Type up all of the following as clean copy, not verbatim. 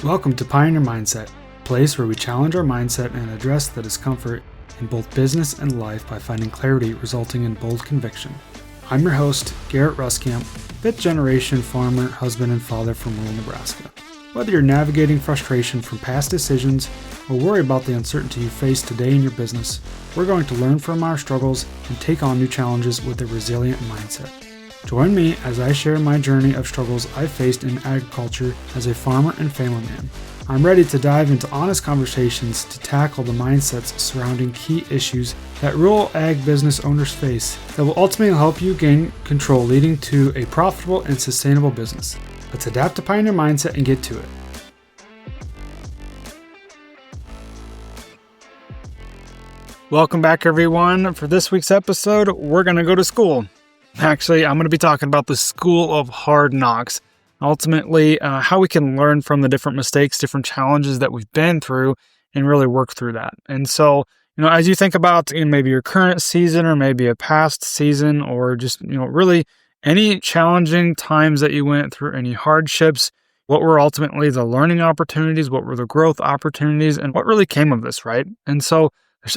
Welcome to Pioneer Mindset, a place where we challenge our mindset and address the discomfort in both business and life by finding clarity resulting in bold conviction. I'm your host, Garrett Ruskamp, fifth generation farmer, husband, and father from rural Nebraska. Whether you're navigating frustration from past decisions or worry about the uncertainty you face today in your business, we're going to learn from our struggles and take on new challenges with a resilient mindset. Join me as I share my journey of struggles I faced in agriculture as a farmer and family man. I'm ready to dive into honest conversations to tackle the mindsets surrounding key issues that rural ag business owners face that will ultimately help you gain control, leading to a profitable and sustainable business. Let's adapt to Pioneer Mindset and get to it. Welcome back, everyone. For this week's episode, we're going to go to school. Actually, I'm going to be talking about the school of hard knocks. Ultimately, how we can learn from the different mistakes, different challenges that we've been through and really work through that. And so, as you think about maybe your current season or maybe a past season or just, really any challenging times that you went through, any hardships, what were ultimately the learning opportunities, what were the growth opportunities, and what really came of this, right? And so there's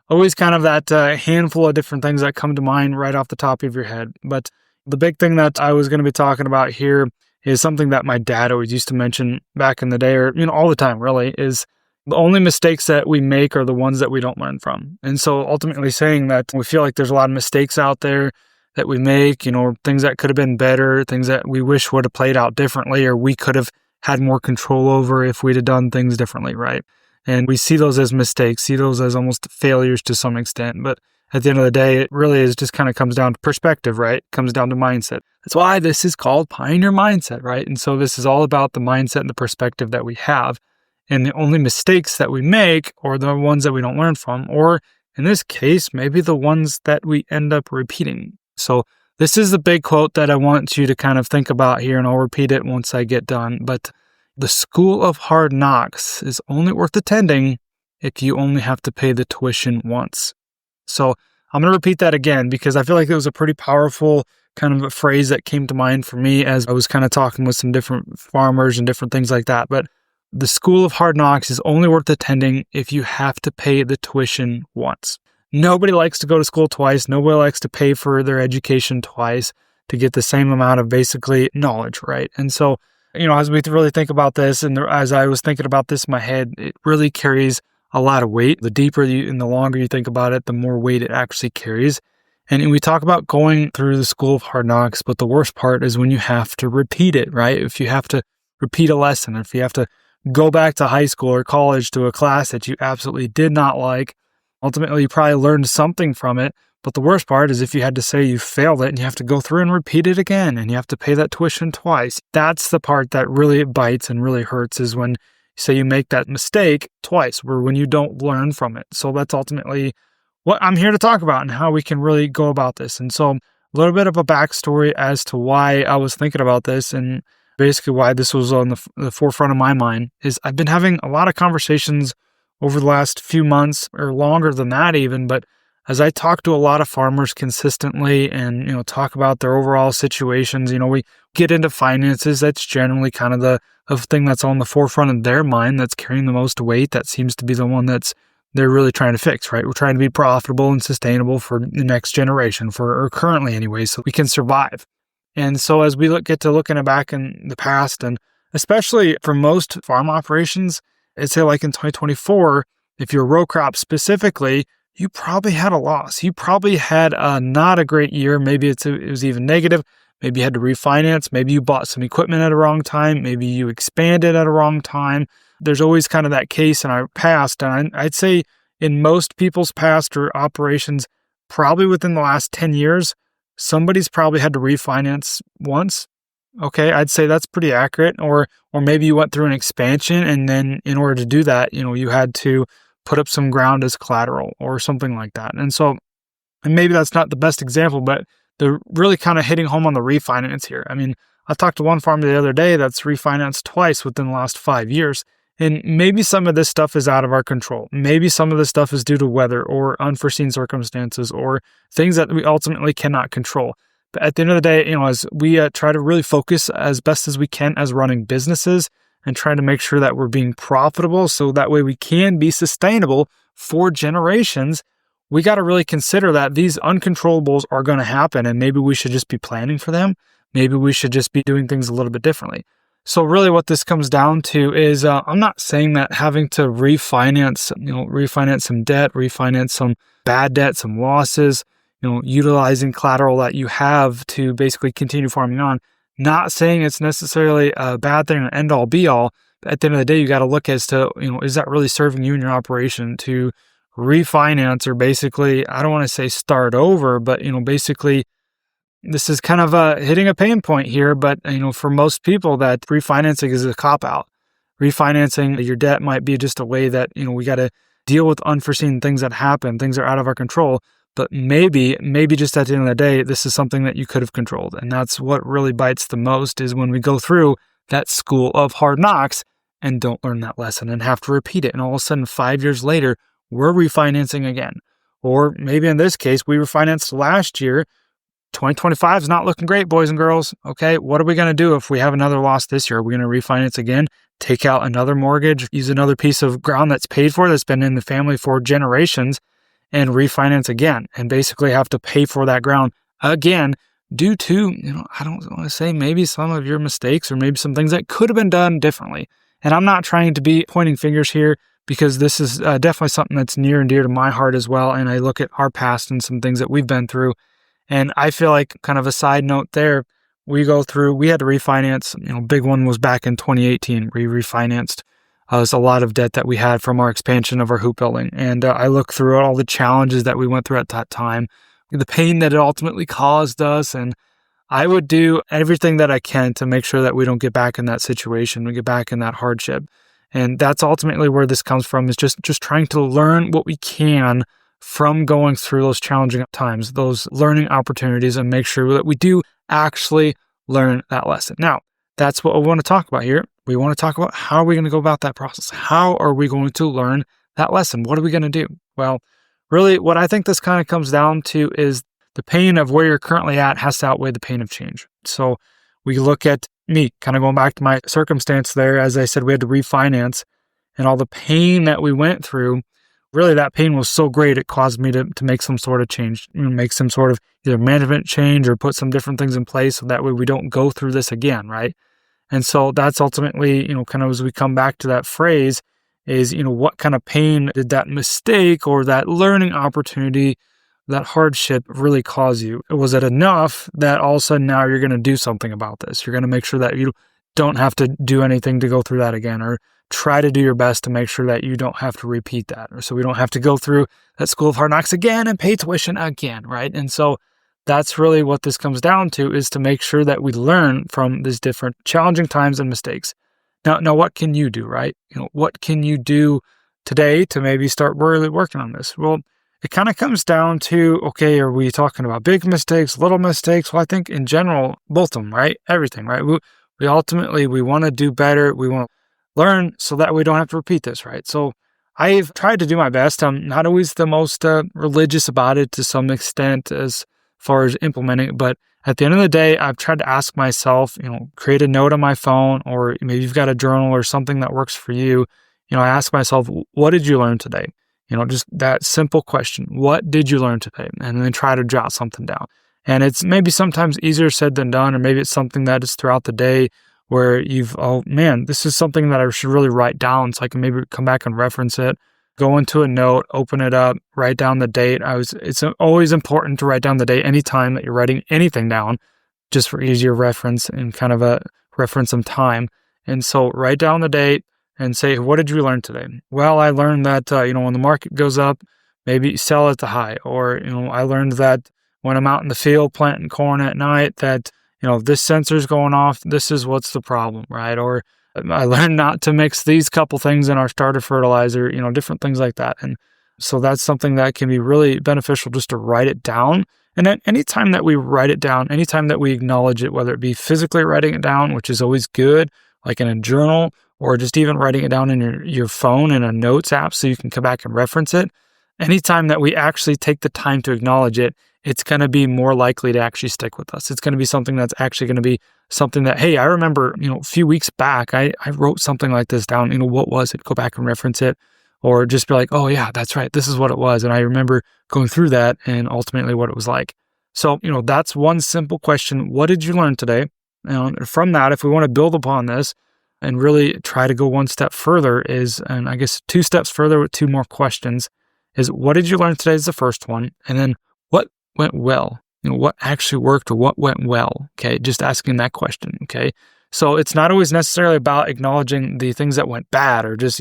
always kind of that handful of different things that come to mind right off the top of your head. But the big thing that I was going to be talking about here is something that my dad always used to mention back in the day, or, all the time really, is the only mistakes that we make are the ones that we don't learn from. And so ultimately saying that we feel like there's a lot of mistakes out there that we make, things that could have been better, things that we wish would have played out differently, or we could have had more control over if we'd have done things differently, right? And we see those as mistakes, see those as almost failures to some extent. But at the end of the day, it really is just kind of comes down to perspective, right? It comes down to mindset. That's why this is called Pioneer Mindset, right? And so this is all about the mindset and the perspective that we have. And the only mistakes that we make are the ones that we don't learn from, or in this case, maybe the ones that we end up repeating. So this is the big quote that I want you to kind of think about here, and I'll repeat it once I get done. But the school of hard knocks is only worth attending if you only have to pay the tuition once. So I'm going to repeat that again because I feel like it was a pretty powerful kind of a phrase that came to mind for me as I was kind of talking with some different farmers and different things like that. But the school of hard knocks is only worth attending if you have to pay the tuition once. Nobody likes to go to school twice. Nobody likes to pay for their education twice to get the same amount of basically knowledge, right? And so as we really think about this, and as I was thinking about this in my head, it really carries a lot of weight. The deeper and the longer you think about it, the more weight it actually carries. And we talk about going through the school of hard knocks, but the worst part is when you have to repeat it, right? If you have to repeat a lesson, if you have to go back to high school or college to a class that you absolutely did not like, ultimately you probably learned something from it. But the worst part is if you had to say you failed it and you have to go through and repeat it again and you have to pay that tuition twice. That's the part that really bites and really hurts, is when you say you make that mistake twice, or when you don't learn from it. So that's ultimately what I'm here to talk about and how we can really go about this. And so a little bit of a backstory as to why I was thinking about this and basically why this was on the forefront of my mind is I've been having a lot of conversations over the last few months, or longer than that even, but as I talk to a lot of farmers consistently and, talk about their overall situations, we get into finances. That's generally kind of the thing that's on the forefront of their mind, that's carrying the most weight. That seems to be the one they're really trying to fix, right? We're trying to be profitable and sustainable for the next generation, or currently anyway, so we can survive. And so as we get to looking back in the past, and especially for most farm operations, I'd say like in 2024, if you're row crop specifically, you probably had a loss. You probably had not a great year. Maybe it was even negative. Maybe you had to refinance. Maybe you bought some equipment at a wrong time. Maybe you expanded at a wrong time. There's always kind of that case in our past. And I'd say in most people's past or operations, probably within the last 10 years, somebody's probably had to refinance once. Okay, I'd say that's pretty accurate. Or maybe you went through an expansion, and then in order to do that, you had to put up some ground as collateral or something like that. And maybe that's not the best example, but they're really kind of hitting home on the refinance here. I mean, I talked to one farmer the other day that's refinanced twice within the last 5 years. And maybe some of this stuff is out of our control. Maybe some of this stuff is due to weather or unforeseen circumstances or things that we ultimately cannot control. But at the end of the day, as we try to really focus as best as we can as running businesses and trying to make sure that we're being profitable so that way we can be sustainable for generations, we got to really consider that these uncontrollables are going to happen, and maybe we should just be planning for them. Maybe we should just be doing things a little bit differently. So really what this comes down to is I'm not saying that having to refinance some debt, refinance some bad debt, some losses, utilizing collateral that you have to basically continue farming on. Not saying it's necessarily a bad thing or end all be all. But at the end of the day, you got to look as to, is that really serving you and your operation to refinance, or basically, I don't want to say start over, but, basically this is kind of hitting a pain point here, but for most people, that refinancing is a cop-out. Refinancing your debt might be just a way that, we got to deal with unforeseen things that happen, things that are out of our control. But maybe just at the end of the day, this is something that you could have controlled. And that's what really bites the most, is when we go through that school of hard knocks and don't learn that lesson and have to repeat it. And all of a sudden, 5 years later, we're refinancing again. Or maybe in this case, we refinanced last year. 2025 is not looking great, boys and girls. Okay, what are we going to do if we have another loss this year? Are we going to refinance again, take out another mortgage, use another piece of ground that's paid for, that's been in the family for generations, and refinance again, and basically have to pay for that ground again due to, I don't want to say maybe some of your mistakes or maybe some things that could have been done differently. And I'm not trying to be pointing fingers here, because this is definitely something that's near and dear to my heart as well. And I look at our past and some things that we've been through. And I feel like, kind of a side note there, we had to refinance, big one was back in 2018. We refinanced. There's a lot of debt that we had from our expansion of our hoop building. And I look through all the challenges that we went through at that time, the pain that it ultimately caused us. And I would do everything that I can to make sure that we don't get back in that situation, we get back in that hardship. And that's ultimately where this comes from, is just trying to learn what we can from going through those challenging times, those learning opportunities, and make sure that we do actually learn that lesson. Now, that's what we want to talk about here. We want to talk about how are we going to go about that process? How are we going to learn that lesson? What are we going to do? Well, really, what I think this kind of comes down to is the pain of where you're currently at has to outweigh the pain of change. So we look at me, kind of going back to my circumstance there. As I said, we had to refinance, and all the pain that we went through, really that pain was so great, it caused me to make some sort of change, make some sort of either management change or put some different things in place so that way we don't go through this again, right? And so that's ultimately, kind of as we come back to that phrase is, what kind of pain did that mistake or that learning opportunity, that hardship really cause you? Was it enough that all of a sudden now you're going to do something about this? You're going to make sure that you don't have to do anything to go through that again, or try to do your best to make sure that you don't have to repeat that, or so we don't have to go through that school of hard knocks again and pay tuition again, right? And so that's really what this comes down to, is to make sure that we learn from these different challenging times and mistakes. Now, what can you do, right? What can you do today to maybe start really working on this? Well, it kind of comes down to, okay, are we talking about big mistakes, little mistakes? Well, I think in general, both of them, right? Everything, right? We ultimately, we want to do better. We want to learn so that we don't have to repeat this, right? So I've tried to do my best. I'm not always the most religious about it to some extent as far as implementing it, but at the end of the day, I've tried to ask myself, create a note on my phone, or maybe you've got a journal or something that works for you. I ask myself, what did you learn today? Just that simple question. What did you learn today? And then try to jot something down. And it's maybe sometimes easier said than done, or maybe it's something that is throughout the day where this is something that I should really write down so I can maybe come back and reference it, go into a note, open it up, write down the date. It's always important to write down the date anytime that you're writing anything down, just for easier reference and kind of a reference of time. And so write down the date and say, what did you learn today? Well, I learned that, when the market goes up, maybe sell at the high. Or, I learned that when I'm out in the field planting corn at night that, this sensor's going off, this is what's the problem, right? Or I learned not to mix these couple things in our starter fertilizer, different things like that. And so that's something that can be really beneficial, just to write it down. And then anytime that we write it down, anytime that we acknowledge it, whether it be physically writing it down, which is always good, like in a journal, or just even writing it down in your phone in a notes app so you can come back and reference it, anytime that we actually take the time to acknowledge it, it's going to be more likely to actually stick with us. It's going to be something that's actually going to be something that, hey, I remember, a few weeks back, I wrote something like this down. What was it? Go back and reference it, or just be like, oh yeah, that's right. This is what it was. And I remember going through that and ultimately what it was like. So, that's one simple question. What did you learn today? And from that, if we want to build upon this and really try to go one step further and I guess 2 steps further with 2 more questions is, what did you learn today is the first one. And then what went well? What actually worked or what went well? Okay. Just asking that question. Okay. So it's not always necessarily about acknowledging the things that went bad or just,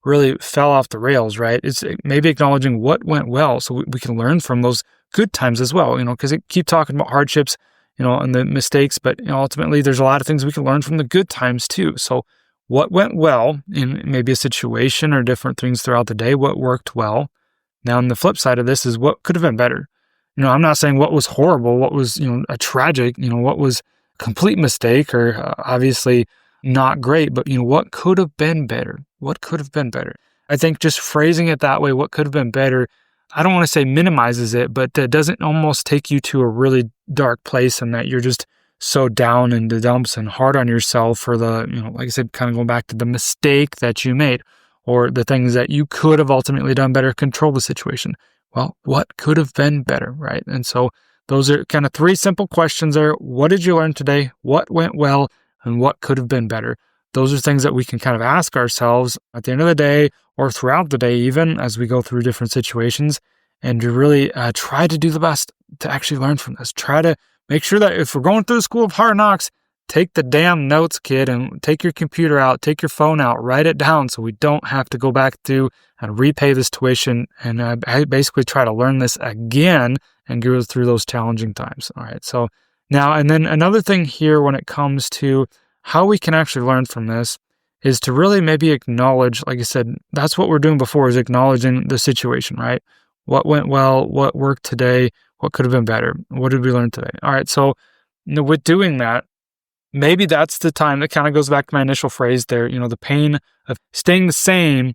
really fell off the rails, right? It's maybe acknowledging what went well so we can learn from those good times as well, because it keep talking about hardships, and the mistakes, but ultimately there's a lot of things we can learn from the good times too. So what went well in maybe a situation or different things throughout the day, what worked well. Now, on the flip side of this is what could have been better. I'm not saying what was horrible, what was, a tragic, what was a complete mistake or obviously not great, but, what could have been better? What could have been better? I think just phrasing it that way, what could have been better, I don't want to say minimizes it, but doesn't almost take you to a really dark place and that you're just so down in the dumps and hard on yourself for the, like I said, kind of going back to the mistake that you made or the things that you could have ultimately done better, control the situation. Well, what could have been better, right? And so those are kind of 3 simple questions there. What did you learn today? What went well? And what could have been better? Those are things that we can kind of ask ourselves at the end of the day or throughout the day, even as we go through different situations, and to really try to do the best to actually learn from this. Try to make sure that if we're going through the school of hard knocks, take the damn notes, kid, and take your computer out, take your phone out, write it down so we don't have to go back through and repay this tuition and I basically try to learn this again and go through those challenging times. All right. So now, and then another thing here when it comes to how we can actually learn from this is to really maybe acknowledge, like I said, that's what we're doing before is acknowledging the situation, right? What went well, what worked today, what could have been better, what did we learn today? All right. So with doing that, maybe that's the time that kind of goes back to my initial phrase there, the pain of staying the same,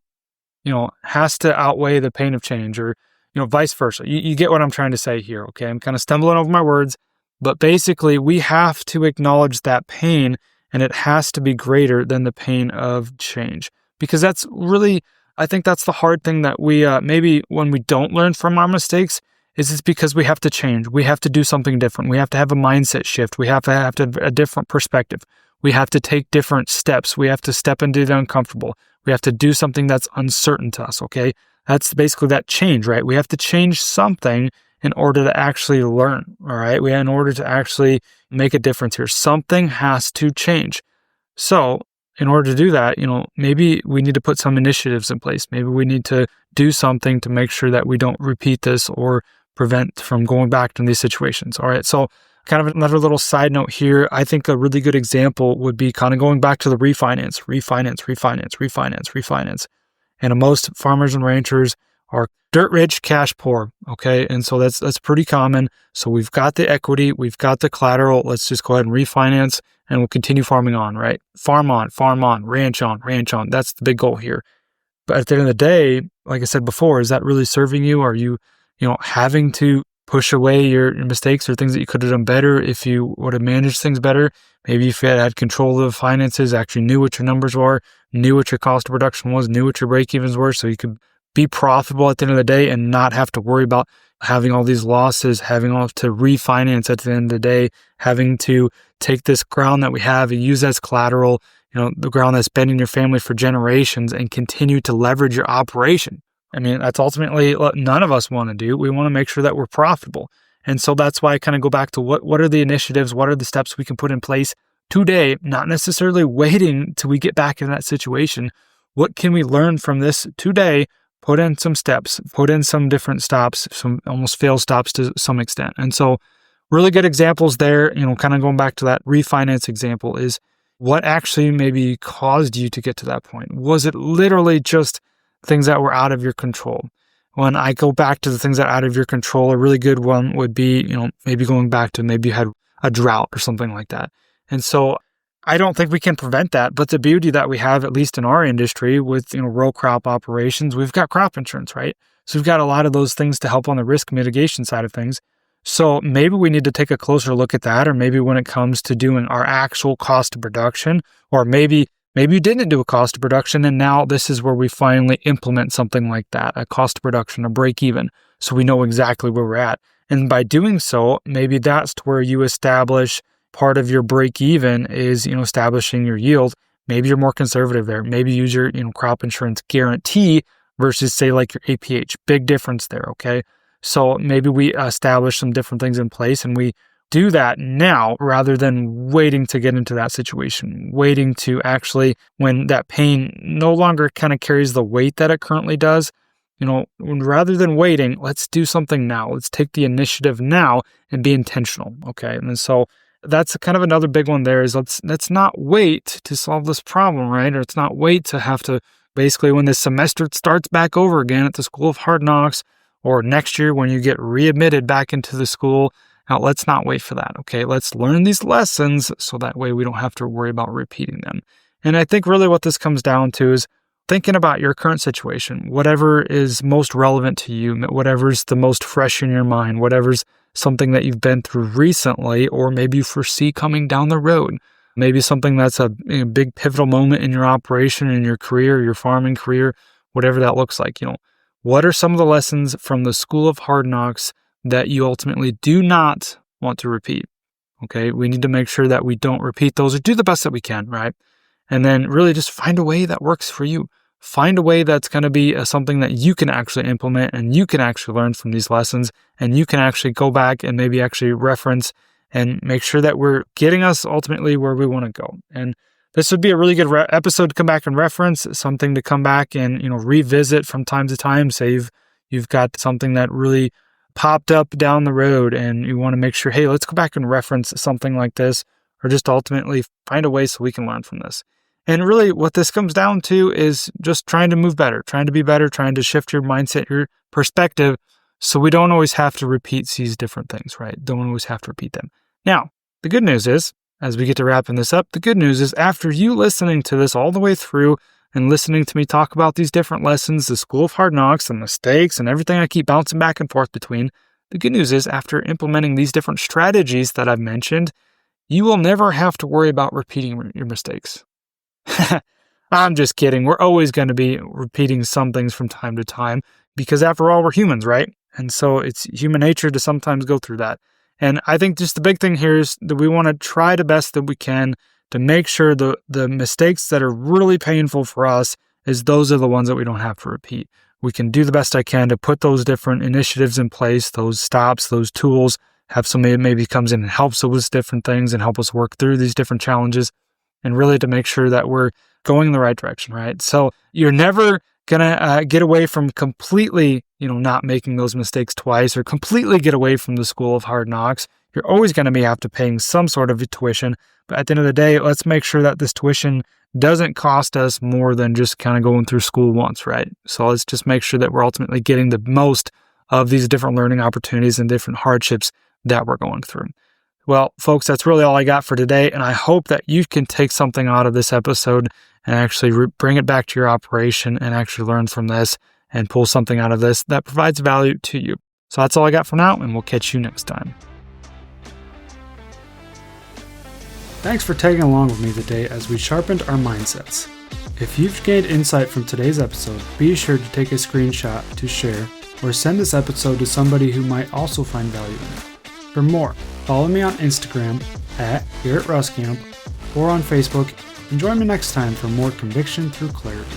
has to outweigh the pain of change or, vice versa. You get what I'm trying to say here. Okay. I'm kind of stumbling over my words, but basically we have to acknowledge that pain and it has to be greater than the pain of change because that's really, I think that's the hard thing that we, maybe when we don't learn from our mistakes is it's because we have to change. We have to do something different. We have to have a mindset shift. We have to have a different perspective. We have to take different steps. We have to step into the uncomfortable. We have to do something that's uncertain to us, okay? That's basically that change, right? We have to change something in order to actually learn, all right? In order to actually make a difference here. Something has to change. So in order to do that, maybe we need to put some initiatives in place. Maybe we need to do something to make sure that we don't repeat this or prevent from going back to these situations. All right. So kind of another little side note here. I think a really good example would be kind of going back to the refinance. And most farmers and ranchers are dirt rich, cash poor. Okay. And so that's pretty common. So we've got the equity, we've got the collateral. Let's just go ahead and refinance and we'll continue farming on, right? Farm on, ranch on. That's the big goal here. But at the end of the day, like I said before, is that really serving you? Are you, having to push away your mistakes or things that you could have done better if you would have managed things better? Maybe if you had control of the finances, actually knew what your numbers were, knew what your cost of production was, knew what your break-evens were, so you could be profitable at the end of the day and not have to worry about having all these losses, having to refinance at the end of the day, having to take this ground that we have and use as collateral, the ground that's been in your family for generations and continue to leverage your operation. I mean, that's ultimately what none of us want to do. We want to make sure that we're profitable. And so that's why I kind of go back to what are the initiatives, what are the steps we can put in place today, not necessarily waiting till we get back in that situation. What can we learn from this today? Put in some steps, put in some different stops, some almost fail stops to some extent. And so really good examples there, kind of going back to that refinance example is what actually maybe caused you to get to that point. Was it literally just things that were out of your control? When I go back to the things that are out of your control, a really good one would be, maybe going back to maybe you had a drought or something like that. And so I don't think we can prevent that, but the beauty that we have, at least in our industry with, row crop operations, we've got crop insurance, right? So we've got a lot of those things to help on the risk mitigation side of things. So maybe we need to take a closer look at that, or maybe when it comes to doing our actual cost of production, or maybe you didn't do a cost of production and now this is where we finally implement something like that, a cost of production, a break even, so we know exactly where we're at. And by doing so, maybe that's to where you establish part of your break even is, establishing your yield. Maybe you're more conservative there. Maybe use your, crop insurance guarantee versus say like your APH. Big difference there, okay? So maybe we establish some different things in place and we do that now rather than waiting to get into that situation, waiting to actually when that pain no longer kind of carries the weight that it currently does. Rather than waiting, let's do something now. Let's take the initiative now and be intentional, okay? And so that's kind of another big one there is let's not wait to solve this problem, right? Or let's not wait to have to basically when this semester starts back over again at the School of Hard Knocks or next year when you get readmitted back into the school. Now, let's not wait for that, okay? Let's learn these lessons so that way we don't have to worry about repeating them. And I think really what this comes down to is thinking about your current situation, whatever is most relevant to you, whatever's the most fresh in your mind, whatever's something that you've been through recently, or maybe you foresee coming down the road. Maybe something that's a big pivotal moment in your operation, in your career, your farming career, whatever that looks like. What are some of the lessons from the School of Hard Knocks that you ultimately do not want to repeat? Okay, we need to make sure that we don't repeat those or do the best that we can, right? And then really just find a way that works for you. Find a way that's going to be something that you can actually implement and you can actually learn from these lessons and you can actually go back and maybe actually reference and make sure that we're getting us ultimately where we want to go. And this would be a really good episode to come back and reference, something to come back and, revisit from time to time. Say you've got something that really popped up down the road and you want to make sure, hey, let's go back and reference something like this, or just ultimately find a way so we can learn from this. And really what this comes down to is just trying to move better, trying to be better, trying to shift your mindset, your perspective, so we don't always have to repeat these different things, right? Don't always have to repeat them. Now, the good news is, as we get to wrapping this up, the good news is after you listening to this all the way through and listening to me talk about these different lessons, the School of Hard Knocks, the mistakes, and everything I keep bouncing back and forth between, the good news is after implementing these different strategies that I've mentioned, you will never have to worry about repeating your mistakes. I'm just kidding. We're always going to be repeating some things from time to time because after all, we're humans, right? And so it's human nature to sometimes go through that. And I think just the big thing here is that we want to try the best that we can to make sure the mistakes that are really painful for us is those are the ones that we don't have to repeat. We can do the best I can to put those different initiatives in place, those stops, those tools, have somebody that maybe comes in and helps us with different things and help us work through these different challenges and really to make sure that we're going in the right direction, right? So you're never going to get away from completely, not making those mistakes twice or completely get away from the School of Hard Knocks. You're always going to be after paying some sort of tuition. But at the end of the day, let's make sure that this tuition doesn't cost us more than just kind of going through school once, right? So let's just make sure that we're ultimately getting the most of these different learning opportunities and different hardships that we're going through. Well, folks, that's really all I got for today. And I hope that you can take something out of this episode and actually bring it back to your operation and actually learn from this and pull something out of this that provides value to you. So that's all I got for now, and we'll catch you next time. Thanks for tagging along with me today as we sharpened our mindsets. If you've gained insight from today's episode, be sure to take a screenshot to share or send this episode to somebody who might also find value in it. For more, follow me on Instagram @GarrettRuskamp or on Facebook, and join me next time for more conviction through clarity.